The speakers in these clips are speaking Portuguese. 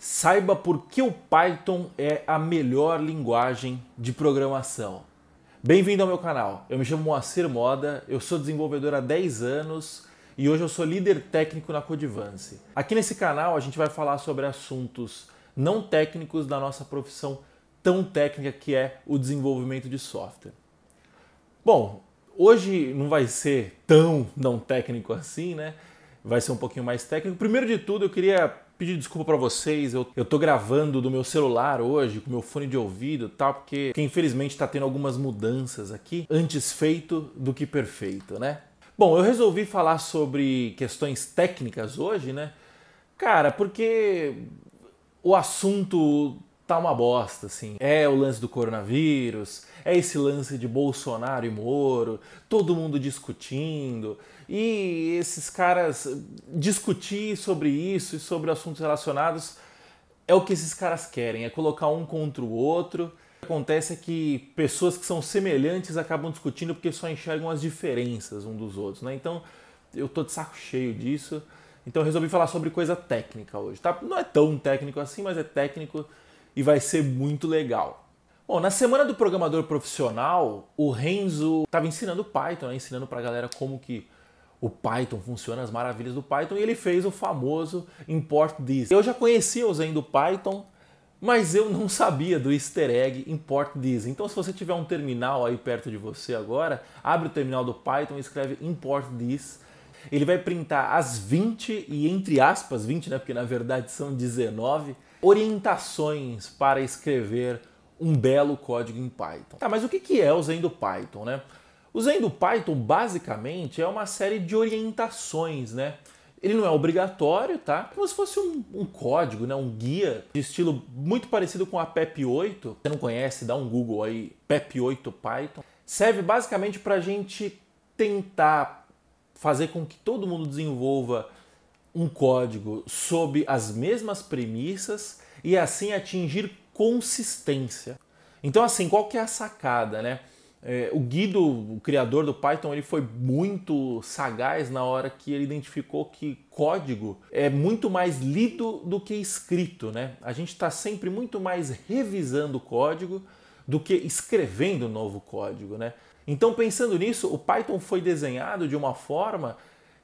Saiba por que o Python é a melhor linguagem de programação. Bem-vindo ao meu canal. Eu me chamo Moacir Moda, eu sou desenvolvedor há 10 anos e hoje eu sou líder técnico na Codivance. Aqui nesse canal a gente vai falar sobre assuntos não técnicos da nossa profissão tão técnica que é o desenvolvimento de software. Bom, hoje não vai ser tão não técnico assim, né? Vai ser um pouquinho mais técnico. Primeiro de tudo, eu queria pedir desculpa para vocês. Eu tô gravando do meu celular hoje, com meu fone de ouvido e tal, porque infelizmente está tendo algumas mudanças aqui. Antes feito do que perfeito, né? Bom, eu resolvi falar sobre questões técnicas hoje, né? Cara, porque o assunto tá uma bosta, assim. É o lance do coronavírus, é esse lance de Bolsonaro e Moro, todo mundo discutindo, e esses caras discutir sobre isso e sobre assuntos relacionados é o que esses caras querem, é colocar um contra o outro. O que acontece é que pessoas que são semelhantes acabam discutindo porque só enxergam as diferenças um dos outros, né? Então eu tô de saco cheio disso, então eu resolvi falar sobre coisa técnica hoje, tá? Não é tão técnico assim, mas é técnico e vai ser muito legal. Bom, na semana do programador profissional, o Renzo estava ensinando Python, né? Ensinando pra galera como que o Python funciona, as maravilhas do Python, e ele fez o famoso import this. Eu já conhecia usando Python, mas eu não sabia do easter egg import this. Então se você tiver um terminal aí perto de você agora, abre o terminal do Python e escreve import this. Ele vai printar as 20, e entre aspas 20, né, porque na verdade são 19, orientações para escrever um belo código em Python. Tá, mas o que é o Zendo Python, né? O Zendo Python basicamente é uma série de orientações, né? Ele não é obrigatório, tá? Como se fosse um código, né? Um guia de estilo muito parecido com a PEP8. Você não conhece, dá um Google aí, PEP8 Python. Serve basicamente para a gente tentar fazer com que todo mundo desenvolva um código sob as mesmas premissas e assim atingir consistência. Então assim, qual que é a sacada, né? O Guido, o criador do Python, ele foi muito sagaz na hora que ele identificou que código é muito mais lido do que escrito, né? A gente está sempre muito mais revisando o código do que escrevendo novo código, né? Então, pensando nisso, o Python foi desenhado de uma forma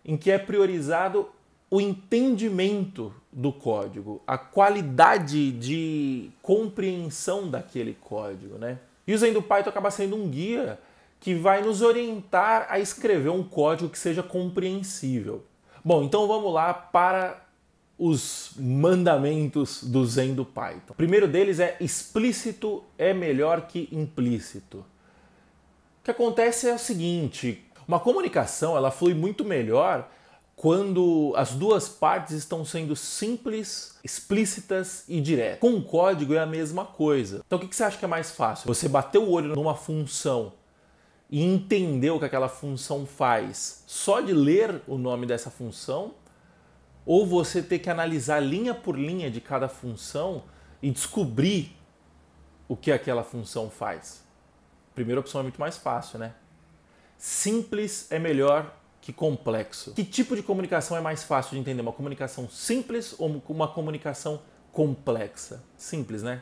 em que é priorizado o entendimento do código, a qualidade de compreensão daquele código, né? E o Zendo Python acaba sendo um guia que vai nos orientar a escrever um código que seja compreensível. Bom, então vamos lá para os mandamentos do Zendo Python. O primeiro deles é explícito é melhor que implícito. O que acontece é o seguinte, uma comunicação ela flui muito melhor quando as duas partes estão sendo simples, explícitas e diretas. Com o código é a mesma coisa. Então o que você acha que é mais fácil? Você bater o olho numa função e entender o que aquela função faz só de ler o nome dessa função? Ou você ter que analisar linha por linha de cada função e descobrir o que aquela função faz? A primeira opção é muito mais fácil, né? Simples é melhor que complexo. Que tipo de comunicação é mais fácil de entender? Uma comunicação simples ou uma comunicação complexa? Simples, né?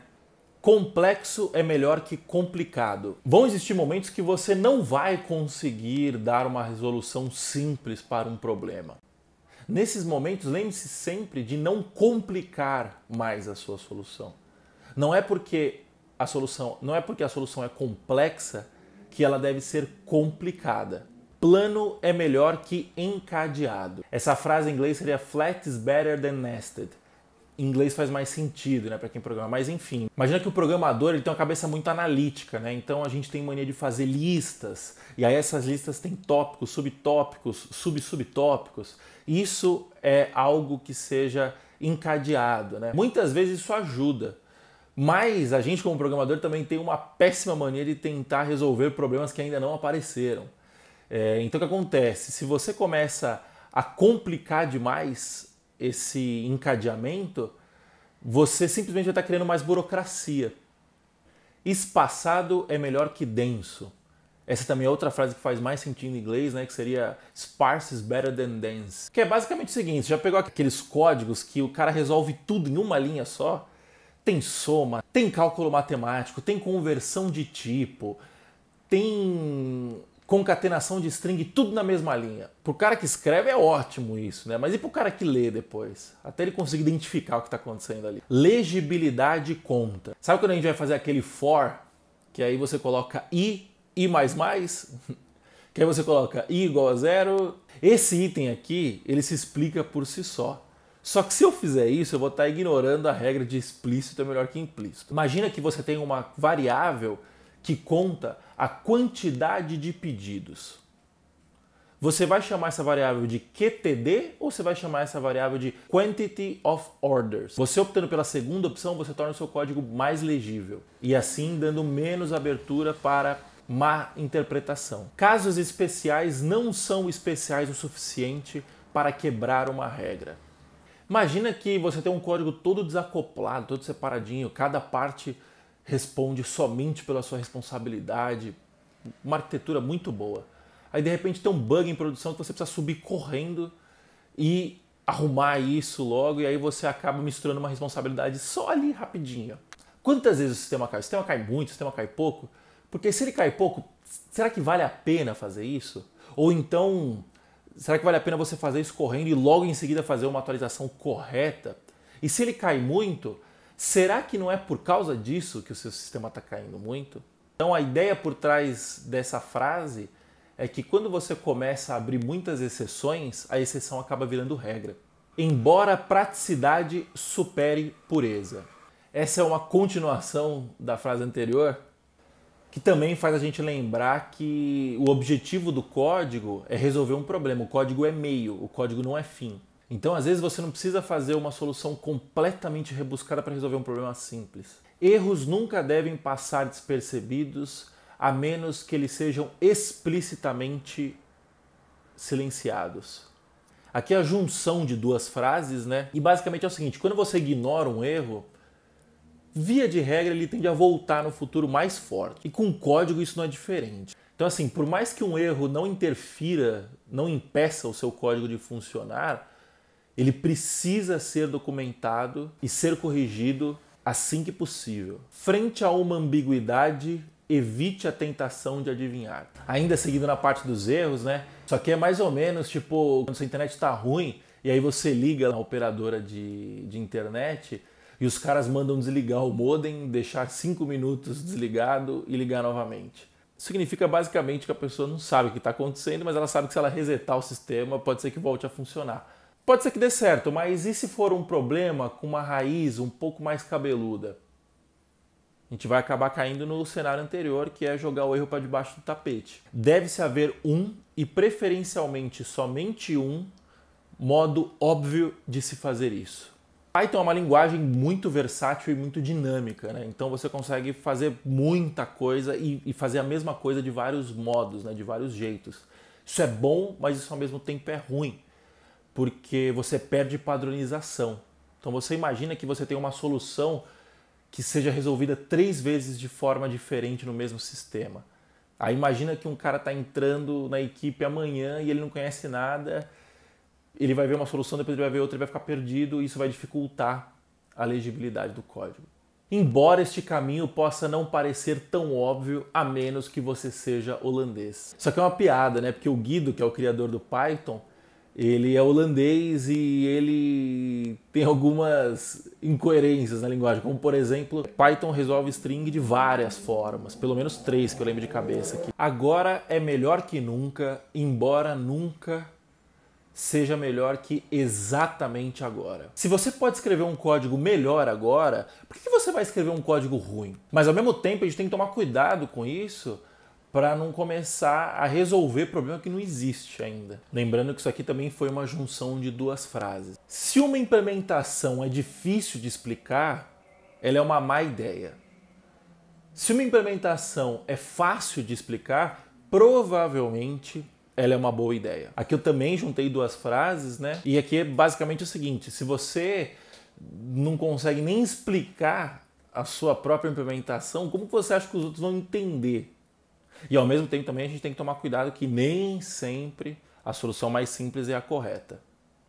Complexo é melhor que complicado. Vão existir momentos que você não vai conseguir dar uma resolução simples para um problema. Nesses momentos, lembre-se sempre de não complicar mais a sua solução. Não é porque a solução é complexa que ela deve ser complicada. Plano é melhor que encadeado. Essa frase em inglês seria flat is better than nested. Em inglês faz mais sentido, né, para quem programa, mas enfim. Imagina que o programador ele tem uma cabeça muito analítica, né? Então a gente tem mania de fazer listas, e aí essas listas têm tópicos, subtópicos, subtópicos. Isso é algo que seja encadeado, né? Muitas vezes isso ajuda, mas a gente como programador também tem uma péssima mania de tentar resolver problemas que ainda não apareceram. Então o que acontece? Se você começa a complicar demais esse encadeamento, você simplesmente vai estar criando mais burocracia. Espaçado é melhor que denso. Essa também é outra frase que faz mais sentido em inglês, né? Que seria sparse is better than dense. Que é basicamente o seguinte, já pegou aqueles códigos que o cara resolve tudo em uma linha só? Tem soma, tem cálculo matemático, tem conversão de tipo, tem concatenação de string, tudo na mesma linha. Pro cara que escreve é ótimo isso, né? Mas e pro cara que lê depois? Até ele conseguir identificar o que está acontecendo ali. Legibilidade conta. Sabe quando a gente vai fazer aquele for, que aí você coloca i mais, que aí você coloca i igual a zero. Esse item aqui, ele se explica por si só. Só que se eu fizer isso, eu vou estar ignorando a regra de explícito é melhor que implícito. Imagina que você tem uma variável que conta a quantidade de pedidos. Você vai chamar essa variável de QTD ou você vai chamar essa variável de Quantity of Orders? Você optando pela segunda opção, você torna o seu código mais legível e assim dando menos abertura para má interpretação. Casos especiais não são especiais o suficiente para quebrar uma regra. Imagina que você tem um código todo desacoplado, todo separadinho, cada parte responde somente pela sua responsabilidade, uma arquitetura muito boa. Aí de repente tem um bug em produção que você precisa subir correndo e arrumar isso logo, e aí você acaba misturando uma responsabilidade só ali rapidinho. Quantas vezes o sistema cai? O sistema cai muito, o sistema cai pouco? Porque se ele cai pouco, será que vale a pena fazer isso? Ou então, será que vale a pena você fazer isso correndo e logo em seguida fazer uma atualização correta? E se ele cai muito, será que não é por causa disso que o seu sistema está caindo muito? Então a ideia por trás dessa frase é que quando você começa a abrir muitas exceções, a exceção acaba virando regra. Embora praticidade supere pureza. Essa é uma continuação da frase anterior, que também faz a gente lembrar que o objetivo do código é resolver um problema. O código é meio, o código não é fim. Então, às vezes, você não precisa fazer uma solução completamente rebuscada para resolver um problema simples. Erros nunca devem passar despercebidos, a menos que eles sejam explicitamente silenciados. Aqui é a junção de duas frases, né? E basicamente é o seguinte, quando você ignora um erro, via de regra ele tende a voltar no futuro mais forte. E com código isso não é diferente. Então assim, por mais que um erro não interfira, não impeça o seu código de funcionar, ele precisa ser documentado e ser corrigido assim que possível. Frente a uma ambiguidade, evite a tentação de adivinhar. Ainda seguindo na parte dos erros, né? Só que é mais ou menos tipo quando sua internet está ruim e aí você liga na operadora de internet e os caras mandam desligar o modem, deixar 5 minutos desligado e ligar novamente. Isso significa basicamente que a pessoa não sabe o que está acontecendo, mas ela sabe que se ela resetar o sistema, pode ser que volte a funcionar. Pode ser que dê certo, mas e se for um problema com uma raiz um pouco mais cabeluda? A gente vai acabar caindo no cenário anterior, que é jogar o erro para debaixo do tapete. Deve-se haver um, e preferencialmente somente um, modo óbvio de se fazer isso. Python é uma linguagem muito versátil e muito dinâmica, né? Então você consegue fazer muita coisa e fazer a mesma coisa de vários modos, né? De vários jeitos. Isso é bom, mas isso ao mesmo tempo é ruim, porque você perde padronização. Então você imagina que você tem uma solução que seja resolvida 3 vezes de forma diferente no mesmo sistema. Aí imagina que um cara está entrando na equipe amanhã e ele não conhece nada, ele vai ver uma solução, depois ele vai ver outra, ele vai ficar perdido e isso vai dificultar a legibilidade do código. Embora este caminho possa não parecer tão óbvio, a menos que você seja holandês. Só que é uma piada, né? Porque o Guido, que é o criador do Python, ele é holandês e ele tem algumas incoerências na linguagem, como por exemplo, Python resolve string de várias formas, pelo menos 3 que eu lembro de cabeça aqui. Agora é melhor que nunca, embora nunca seja melhor que exatamente agora. Se você pode escrever um código melhor agora, por que você vai escrever um código ruim? Mas ao mesmo tempo a gente tem que tomar cuidado com isso, para não começar a resolver problema que não existe ainda. Lembrando que isso aqui também foi uma junção de 2 frases. Se uma implementação é difícil de explicar, ela é uma má ideia. Se uma implementação é fácil de explicar, provavelmente ela é uma boa ideia. Aqui eu também juntei 2 frases, né? E aqui é basicamente o seguinte, se você não consegue nem explicar a sua própria implementação, como você acha que os outros vão entender? E ao mesmo tempo também a gente tem que tomar cuidado que nem sempre a solução mais simples é a correta,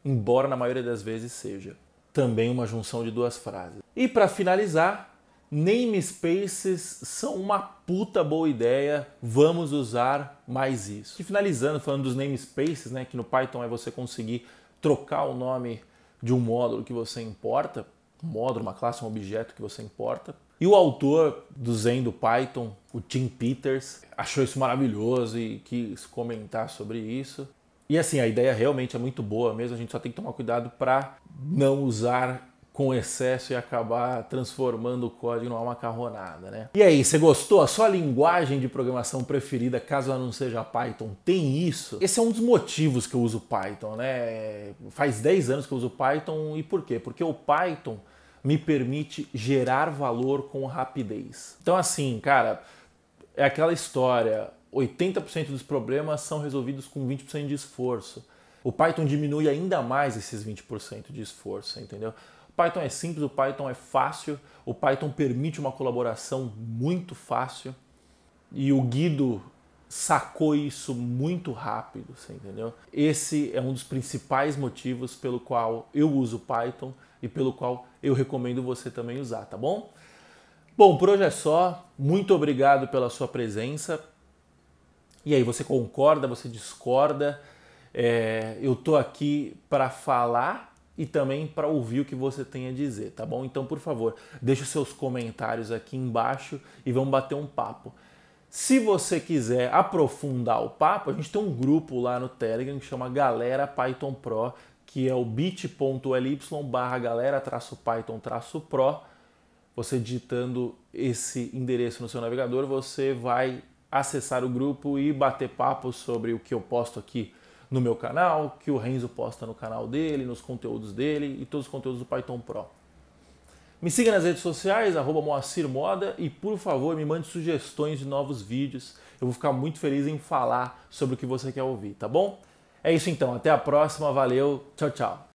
embora na maioria das vezes seja. Também uma junção de duas frases. E para finalizar, namespaces são uma puta boa ideia, vamos usar mais isso. E finalizando, falando dos namespaces, né, que no Python é você conseguir trocar o nome de um módulo que você importa, um módulo, uma classe, um objeto que você importa. E o autor do Zen do Python, o Tim Peters, achou isso maravilhoso e quis comentar sobre isso. E assim, a ideia realmente é muito boa mesmo, a gente só tem que tomar cuidado para não usar com excesso e acabar transformando o código numa macarronada, né? E aí, você gostou? A sua linguagem de programação preferida, caso ela não seja Python, tem isso? Esse é um dos motivos que eu uso Python, né? Faz 10 anos que eu uso Python, e por quê? Porque o Python me permite gerar valor com rapidez. Então assim, cara, é aquela história, 80% dos problemas são resolvidos com 20% de esforço. O Python diminui ainda mais esses 20% de esforço, entendeu? O Python é simples, o Python é fácil, o Python permite uma colaboração muito fácil e o Guido sacou isso muito rápido, você entendeu? Esse é um dos principais motivos pelo qual eu uso Python e pelo qual eu recomendo você também usar, tá bom? Bom, por hoje é só. Muito obrigado pela sua presença. E aí, você concorda, você discorda? Eu tô aqui para falar e também para ouvir o que você tem a dizer, tá bom? Então, por favor, deixe os seus comentários aqui embaixo e vamos bater um papo. Se você quiser aprofundar o papo, a gente tem um grupo lá no Telegram que chama Galera Python Pro, que é o bit.ly/galera-python-pro. Você digitando esse endereço no seu navegador, você vai acessar o grupo e bater papo sobre o que eu posto aqui no meu canal, que o Renzo posta no canal dele, nos conteúdos dele e todos os conteúdos do Python Pro. Me siga nas redes sociais, @moacirmoda, e por favor me mande sugestões de novos vídeos. Eu vou ficar muito feliz em falar sobre o que você quer ouvir, tá bom? É isso então, até a próxima, valeu, tchau, tchau.